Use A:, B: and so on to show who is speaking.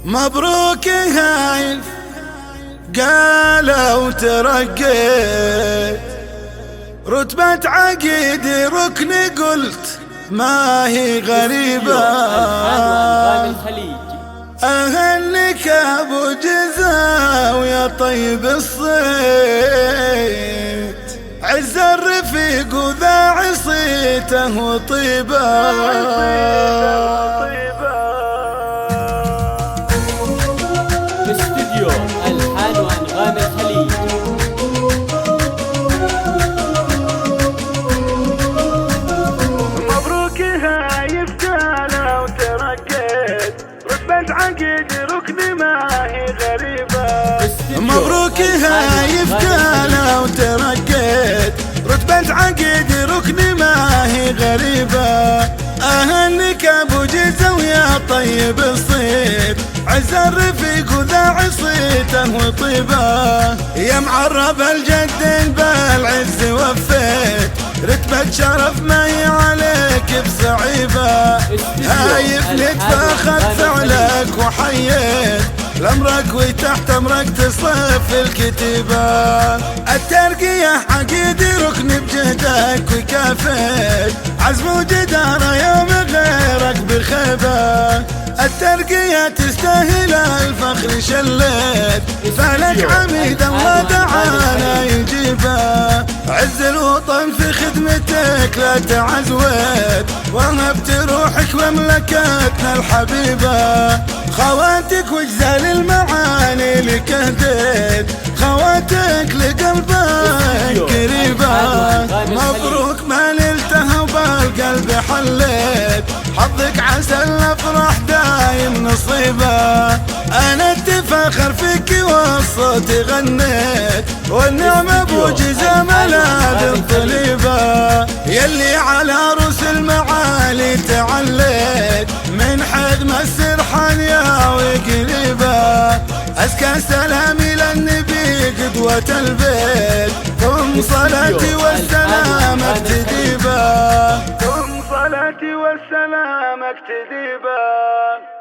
A: مبروك هايف قالوا ترقيت رتبة عقيدي ركن قلت ما هي غريبة. أهلك أبو جزا ويا طيب الصيت عز الرفيق وذا عصيته وطيبه.
B: استوديو ألحان وأنغام الخليج.
A: مبروك هايف قالوا ترقيت رتبة عقيد ركن ما هي غريبة. مبروك هايف قالوا ترقيت رتبة عقيد ركن ما هي غريبة. أهنك أبو جزا ويا طيب الصيت عز الرفيق وذا عصيته وطيبه. يا معرب الجد بالعز وفيت رتبة شرف ما هي عليك بصعيبة. هايف لك فاخذ فعلك وحييت لأمرك وتحت أمرك تصف الكتيبة. الترقية عقيدي ركن بجهدك وكافيت عزم وجدارة يوم غيرك بخيبة. الترقية تستاهل الفخر شليت فلك عميد الله دعانا يجيبه. عز الوطن في خدمتك لا تعزوت وهبت روحك ومملكتنا الحبيبة. خواتك وجزال المعاني لك هديت خواتك لقلبك قريبة. مبروك ما نلتها وبالقلب حليت حظك عسى الافراح دايم نصيبه. انا اتفاخر فيك والصوت غنيت والنعمة ابو جزا ملاذ طليبه. يلي على روس المعالي تعليت من حد ما السرحان يا وقريبه. أزكى سلامي للنبي قدوة البيت ثم صلاتي والسلام اقتدي به. ثم صلاتي والسلام اقتدي به.